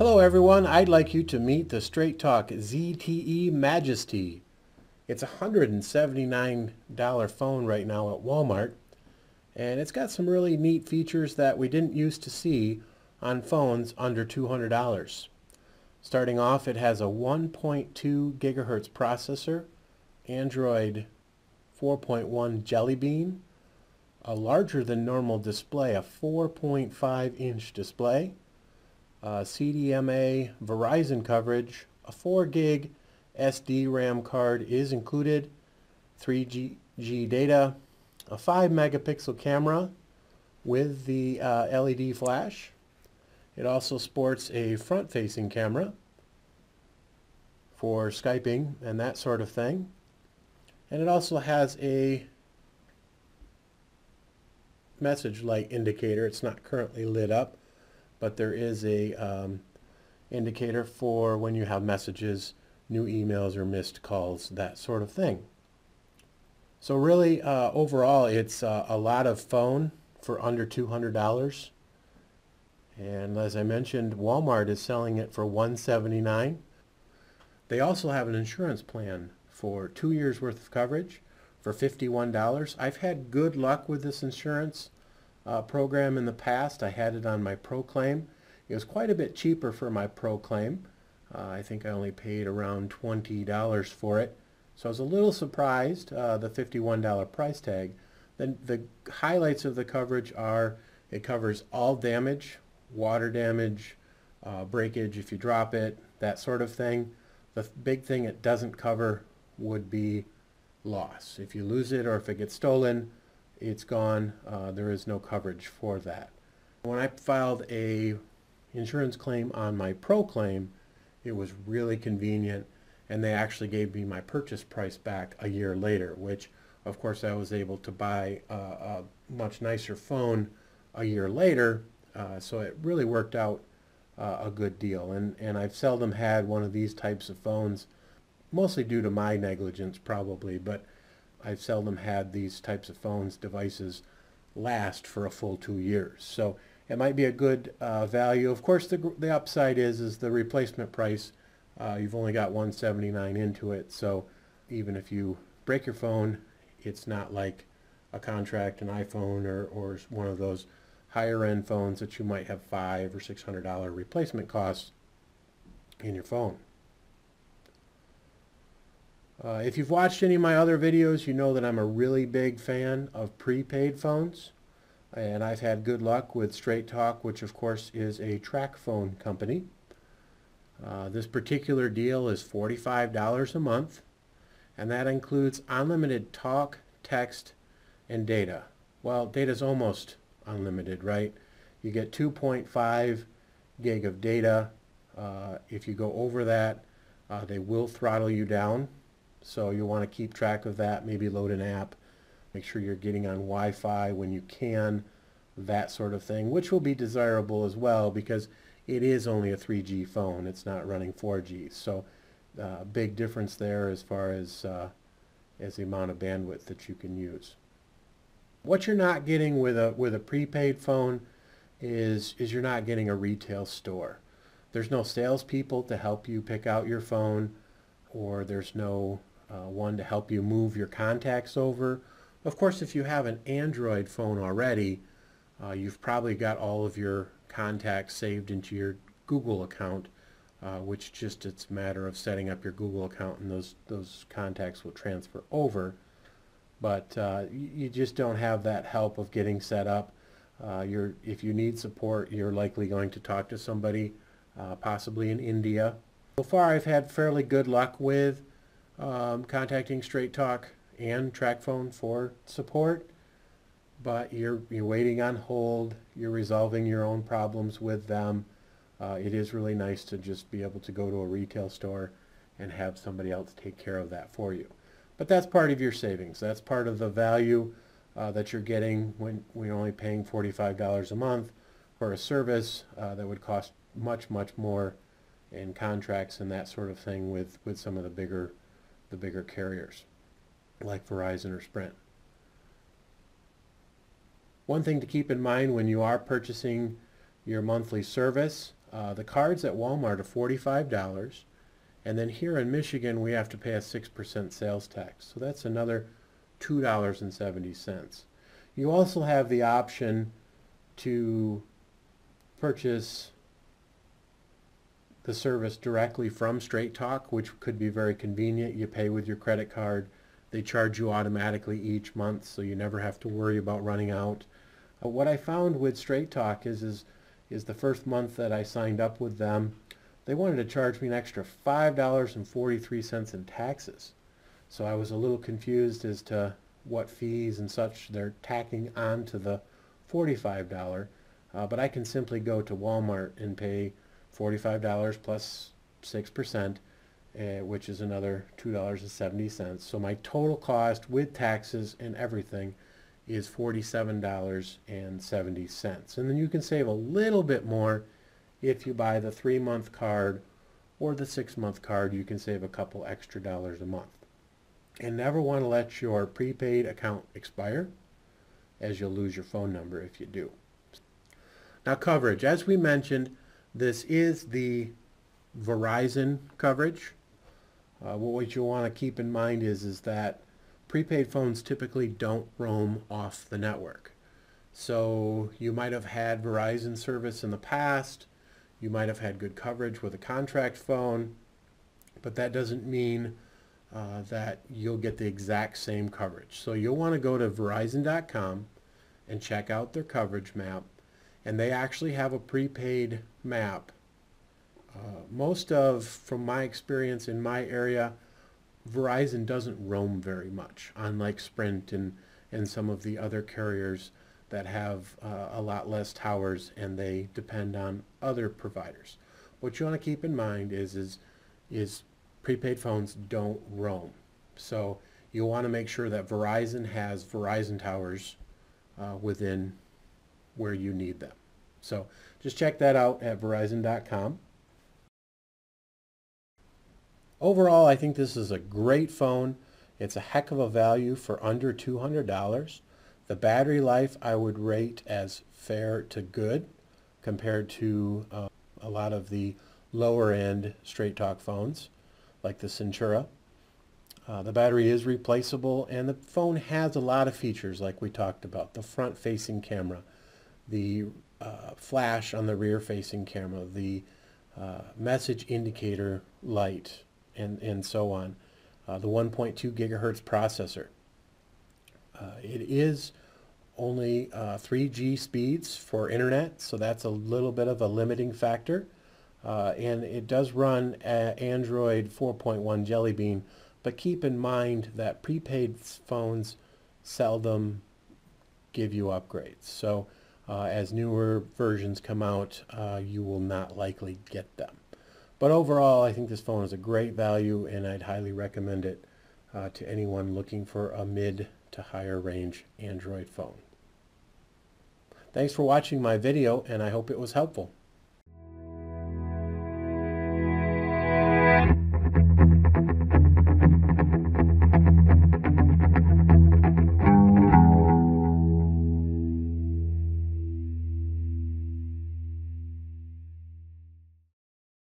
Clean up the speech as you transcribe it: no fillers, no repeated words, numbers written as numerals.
Hello everyone, I'd like you to meet the Straight Talk ZTE Majesty. It's a $179 phone right now at Walmart, and it's got some really neat features that we didn't used to see on phones under $200. Starting off, it has a 1.2 gigahertz processor, Android 4.1 Jelly Bean, a larger than normal display, a 4.5 inch display, CDMA Verizon coverage, a 4 gig SD RAM card is included, 3G data, a 5 megapixel camera with the LED flash. It also sports a front-facing camera for Skyping and that sort of thing. And it also has a message light indicator. It's not currently lit up, but there is a indicator for when you have messages, new emails or missed calls, that sort of thing. So really, overall, it's a lot of phone for under $200. And as I mentioned, Walmart is selling it for $179. They also have an insurance plan for 2 years worth of coverage for $51. I've had good luck with this insurance program in the past. I had it on my Pro Claim. It was quite a bit cheaper for my Pro Claim. I think I only paid around $20 for it. So I was a little surprised, the $51 price tag. Then the highlights of the coverage are it covers all damage, water damage, breakage if you drop it, that sort of thing. The big thing it doesn't cover would be loss. If you lose it or if it gets stolen, it's gone. There is no coverage for that. When I filed a insurance claim on my Pro Claim, it was really convenient, and they actually gave me my purchase price back a year later, which of course I was able to buy a much nicer phone a year later, so it really worked out a good deal. And I've seldom had one of these types of phones, mostly due to my negligence probably, but I've seldom had these types of phones, devices, last for a full 2 years. So it might be a good value. Of course, the upside is the replacement price. You've only got $179 into it, so even if you break your phone, it's not like a contract, an iPhone, or one of those higher end phones that you might have $500 or $600 replacement costs in your phone. If you've watched any of my other videos, you know that I'm a really big fan of prepaid phones, and I've had good luck with Straight Talk, which of course is a track phone company. This particular deal is $45 a month, and that includes unlimited talk, text, and data. Well, data's almost unlimited, right? You get 2.5 gig of data. If you go over that, they will throttle you down. So you'll want to keep track of that, maybe load an app, make sure you're getting on Wi-Fi when you can, that sort of thing, which will be desirable as well because it is only a 3G phone. It's not running 4G. So big difference there as far as the amount of bandwidth that you can use. What you're not getting with a prepaid phone is you're not getting a retail store. There's no salespeople to help you pick out your phone, or there's no one to help you move your contacts over. Of course, if you have an Android phone already, you've probably got all of your contacts saved into your Google account, which just it's a matter of setting up your Google account and those contacts will transfer over. But you just don't have that help of getting set up. If you need support, you're likely going to talk to somebody, possibly in India. So far, I've had fairly good luck with contacting Straight Talk and TracFone for support, but you're waiting on hold. You're resolving your own problems with them. It is really nice to just be able to go to a retail store and have somebody else take care of that for you. But that's part of your savings. That's part of the value that you're getting when you're only paying $45 a month for a service that would cost much, much more in contracts and that sort of thing with some of the bigger carriers like Verizon or Sprint. One thing to keep in mind when you are purchasing your monthly service, The cards at Walmart are $45, and then here in Michigan we have to pay a 6% sales tax. So that's another $2.70. You also have the option to purchase the service directly from Straight Talk, which could be very convenient. You pay with your credit card. They charge you automatically each month, so you never have to worry about running out. What I found with Straight Talk is the first month that I signed up with them, they wanted to charge me an extra $5.43 in taxes. So I was a little confused as to what fees and such they're tacking onto the $45. But I can simply go to Walmart and pay $45 plus 6%, which is another $2.70. So my total cost with taxes and everything is $47.70. And then you can save a little bit more if you buy the 3-month card or the 6-month card. You can save a couple extra dollars a month. And never want to let your prepaid account expire, as you'll lose your phone number if you do. Now, coverage, as we mentioned, this is the Verizon coverage. What you want to keep in mind is that prepaid phones typically don't roam off the network. So you might have had Verizon service in the past, you might have had good coverage with a contract phone, but that doesn't mean that you'll get the exact same coverage. So you'll want to go to Verizon.com and check out their coverage map, and they actually have a prepaid map. From my experience in my area, Verizon doesn't roam very much, unlike Sprint and some of the other carriers that have a lot less towers and they depend on other providers. What you want to keep in mind is prepaid phones don't roam. So you'll want to make sure that Verizon has Verizon towers within where you need them. So just check that out at Verizon.com. Overall, I think this is a great phone. It's a heck of a value for under $200. The battery life I would rate as fair to good compared to a lot of the lower end Straight Talk phones like the Centura. The battery is replaceable, and the phone has a lot of features like we talked about. The front facing camera, the flash on the rear facing camera, the message indicator light, and so on. The 1.2 gigahertz processor. It is only 3G speeds for internet, so that's a little bit of a limiting factor. And it does run Android 4.1 Jelly Bean, but keep in mind that prepaid phones seldom give you upgrades. So as newer versions come out, you will not likely get them. But overall, I think this phone is a great value, and I'd highly recommend it to anyone looking for a mid to higher range Android phone. Thanks for watching my video, and I hope it was helpful.